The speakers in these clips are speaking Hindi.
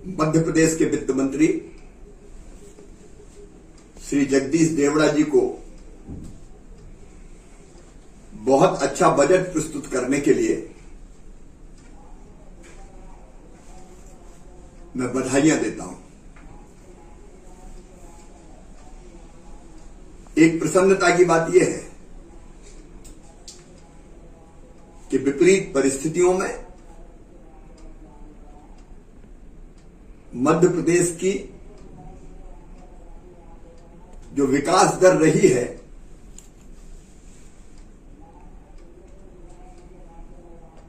मध्य प्रदेश के वित्त मंत्री श्री जगदीश देवड़ा जी को बहुत अच्छा बजट प्रस्तुत करने के लिए मैं बधाइयां देता हूं। एक प्रसन्नता की बात यह है कि विपरीत परिस्थितियों में मध्य प्रदेश की जो विकास दर रही है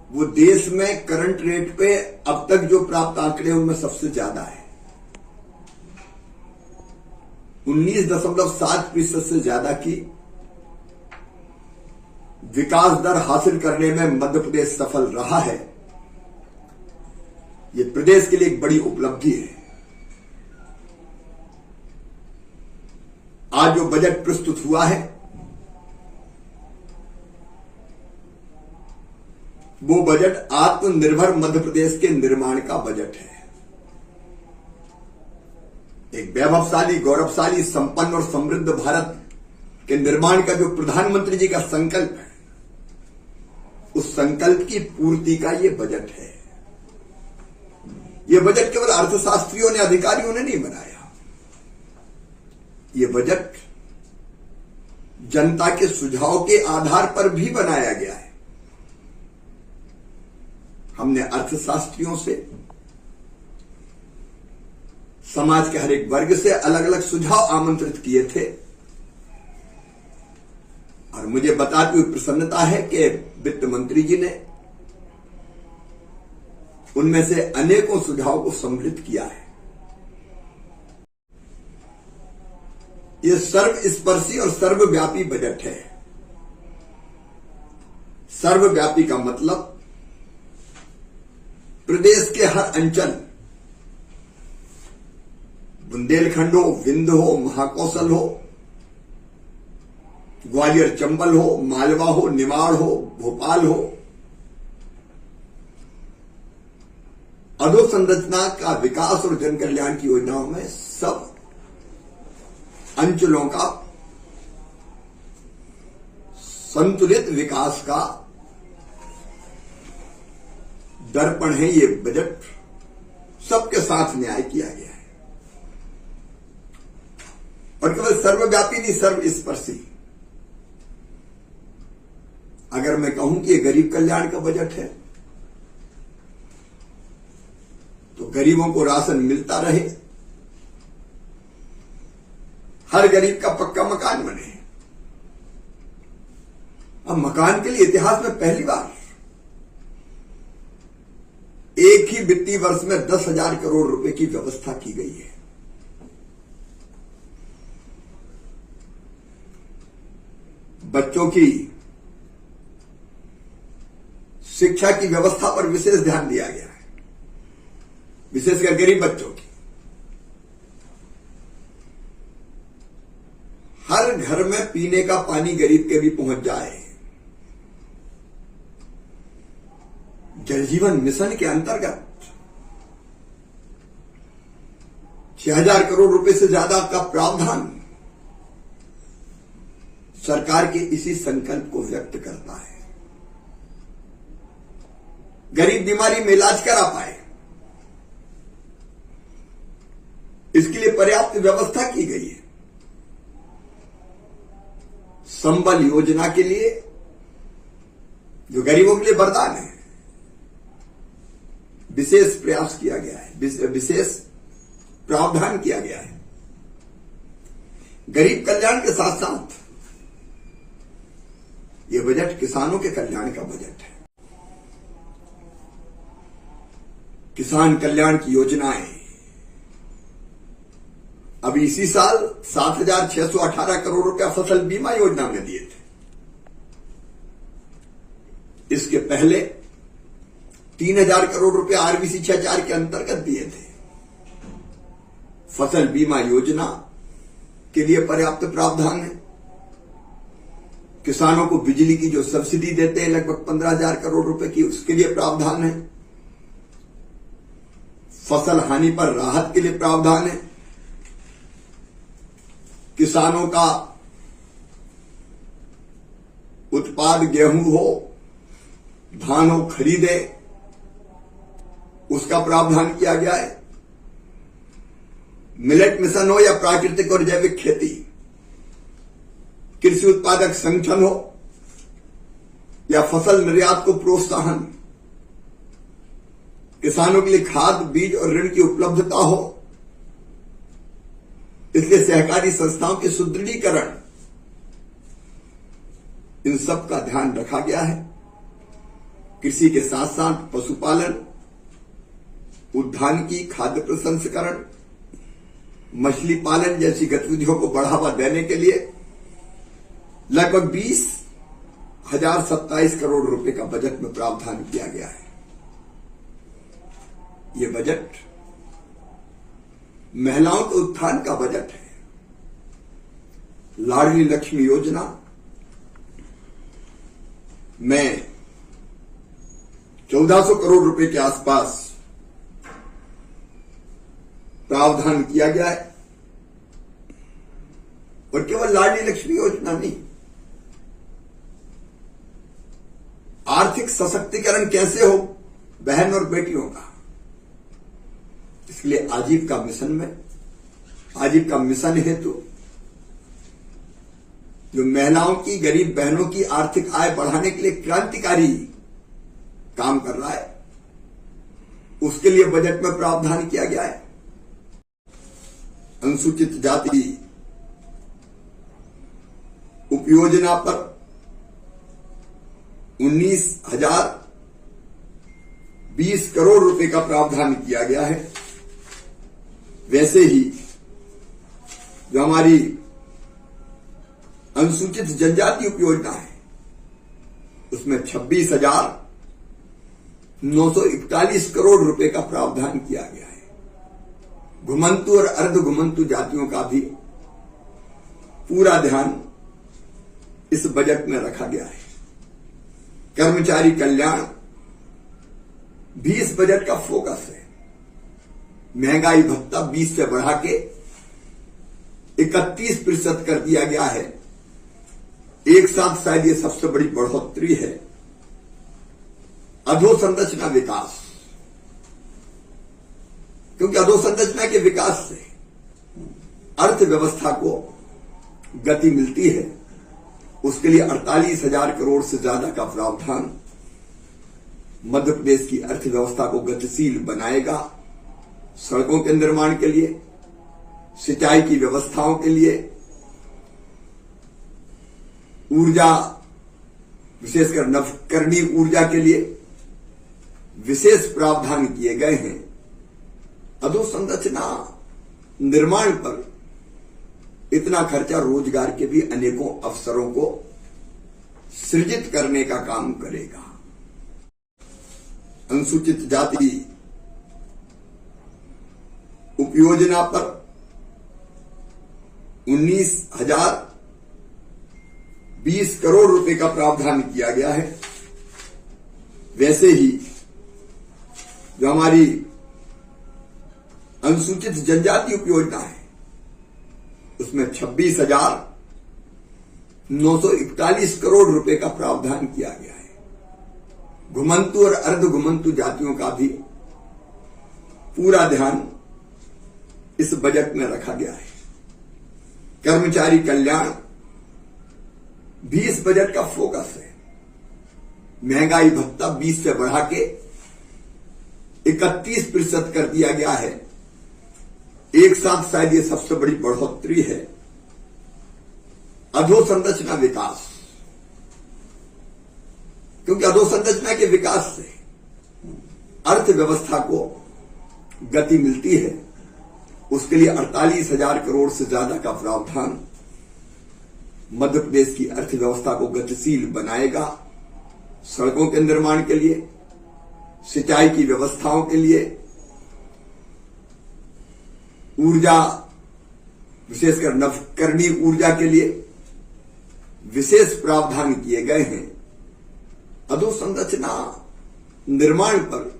वो देश में करंट रेट पे अब तक जो प्राप्त आंकड़े उनमें सबसे ज्यादा है। 19.7% से ज्यादा की विकास दर हासिल करने में मध्य प्रदेश सफल रहा है। ये प्रदेश के लिए एक बड़ी उपलब्धि है। आज जो बजट प्रस्तुत हुआ है वो बजट आत्मनिर्भर मध्य प्रदेश के निर्माण का बजट है। एक वैभवशाली, गौरवशाली, संपन्न और समृद्ध भारत के निर्माण का जो प्रधानमंत्री जी का संकल्प है, उस संकल्प की पूर्ति का ये बजट है। ये बजट केवल अर्थशास्त्रियों ने, अधिकारियों ने नहीं बनाया। ये बजट जनता के सुझाव के आधार पर भी बनाया गया है। हमने अर्थशास्त्रियों से, समाज के हर एक वर्ग से अलग अलग सुझाव आमंत्रित किए थे और मुझे बताती हुई प्रसन्नता है कि वित्त मंत्री जी ने उनमें से अनेकों सुझाव को सम्मिलित किया है। यह सर्वस्पर्शी और सर्वव्यापी बजट है। सर्वव्यापी का मतलब प्रदेश के हर अंचल, बुंदेलखंड हो, विंध्य हो, महाकौशल हो, ग्वालियर चंबल हो, मालवा हो, निमाड़ हो, भोपाल हो, अधोसंरचना का विकास और जन कल्याण की योजनाओं में सब अंचलों का संतुलित विकास का दर्पण है। ये बजट सबके साथ न्याय किया गया है और केवल सर्वव्यापी नहीं, सर्वस्पर्शी। अगर मैं कहूं कि ये गरीब कल्याण का बजट है तो गरीबों को राशन मिलता रहे, हर गरीब का पक्का मकान बने। अब मकान के लिए इतिहास में पहली बार एक ही वित्तीय वर्ष में 10,000 करोड़ रुपए की व्यवस्था की गई है। बच्चों की शिक्षा की व्यवस्था पर विशेष ध्यान दिया गया है, विशेषकर गरीब बच्चों की। हर घर में पीने का पानी गरीब के भी पहुंच जाए। जल जीवन मिशन के अंतर्गत 6,000 करोड़ रुपए से ज्यादा का प्रावधान सरकार के इसी संकल्प को व्यक्त करता है। गरीब बीमारी में इलाज करा पाए, इसके लिए पर्याप्त व्यवस्था की गई है। संबल योजना के लिए, जो गरीबों के लिए वरदान है, विशेष प्रयास किया गया है, विशेष प्रावधान किया गया है। गरीब कल्याण के साथ साथ यह बजट किसानों के कल्याण का बजट है। किसान कल्याण की योजनाएं अभी इसी साल 7,618 करोड़ रुपया फसल बीमा योजना में दिए थे। इसके पहले 3,000 करोड़ रुपया आरबीसी 6.4 के अंतर्गत दिए थे। फसल बीमा योजना के लिए पर्याप्त प्रावधान है। किसानों को बिजली की जो सब्सिडी देते हैं लगभग 15,000 करोड़ रुपए की, उसके लिए प्रावधान है। फसल हानि पर राहत के लिए प्रावधान है। किसानों का उत्पाद गेहूं हो, धान हो, खरीदे, उसका प्रावधान किया गया है। मिलेट मिशन हो या प्राकृतिक और जैविक खेती, कृषि उत्पादक संगठन हो या फसल निर्यात को प्रोत्साहन, किसानों के लिए खाद, बीज और ऋण की उपलब्धता हो, इसलिए सहकारी संस्थाओं के सुदृढ़ीकरण, इन सब का ध्यान रखा गया है। कृषि के साथ साथ पशुपालन, उद्यानिकी, खाद्य प्रसंस्करण, मछली पालन जैसी गतिविधियों को बढ़ावा देने के लिए लगभग 20,027 करोड़ रुपए का बजट में प्रावधान किया गया है। ये बजट महिलाओं के उत्थान का बजट है। लाडली लक्ष्मी योजना में 1400 करोड़ रुपए के आसपास प्रावधान किया गया है। और केवल लाडली लक्ष्मी योजना नहीं, आर्थिक सशक्तिकरण कैसे हो बहन और बेटियों का, इसलिए आजीविका मिशन हेतु जो महिलाओं की, गरीब बहनों की आर्थिक आय बढ़ाने के लिए क्रांतिकारी काम कर रहा है, उसके लिए बजट में प्रावधान किया गया है। अनुसूचित जाति उपयोजना पर 19,020 करोड़ रुपए का प्रावधान किया गया है। वैसे ही जो हमारी अनुसूचित जनजाति उपयोजना है, उसमें 26,941 करोड़ रुपए का प्रावधान किया गया है। घुमंतु और अर्ध घुमंतु जातियों का भी पूरा ध्यान इस बजट में रखा गया है। कर्मचारी कल्याण भी इस बजट का फोकस है। महंगाई भत्ता 20 से बढ़ा के 31% कर दिया गया है। एक साथ शायद ये सबसे बड़ी बढ़ोतरी है। अधोसंरचना विकास, क्योंकि अधोसंरचना के विकास से अर्थव्यवस्था को गति मिलती है। उसके लिए 48,000 करोड़ से ज्यादा का प्रावधान मध्य प्रदेश की अर्थव्यवस्था को गतिशील बनाएगा। सड़कों के निर्माण के लिए, सिंचाई की व्यवस्थाओं के लिए, ऊर्जा, विशेषकर नवीकरणीय ऊर्जा के लिए विशेष प्रावधान किए गए हैं। अधोसंरचना निर्माण पर इतना खर्चा रोजगार के भी अनेकों अवसरों को सृजित करने का काम करेगा। अनुसूचित जाति उपयोजना पर 19,020 करोड़ रुपए का प्रावधान किया गया है। वैसे ही जो हमारी अनुसूचित जनजाति उपयोजना है, उसमें 26,941 करोड़ रुपए का प्रावधान किया गया है। घुमंतु और अर्ध घुमंतु जातियों का भी पूरा ध्यान इस बजट में रखा गया है। कर्मचारी कल्याण भी इस बजट का फोकस है। महंगाई भत्ता 20 से बढ़ा के 31% कर दिया गया है। एक साथ शायद ये सबसे बड़ी बढ़ोतरी है। अधोसंरचना विकास, क्योंकि अधोसंरचना के विकास से अर्थव्यवस्था को गति मिलती है। उसके लिए 48,000 करोड़ से ज्यादा का प्रावधान मध्य प्रदेश की अर्थव्यवस्था को गतिशील बनाएगा। सड़कों के निर्माण के लिए, सिंचाई की व्यवस्थाओं के लिए, ऊर्जा, विशेषकर नवीकरणीय ऊर्जा के लिए विशेष प्रावधान किए गए हैं। अधोसंरचना निर्माण पर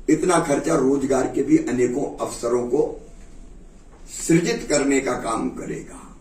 इतना खर्चा रोजगार के भी अनेकों अवसरों को सृजित करने का काम करेगा।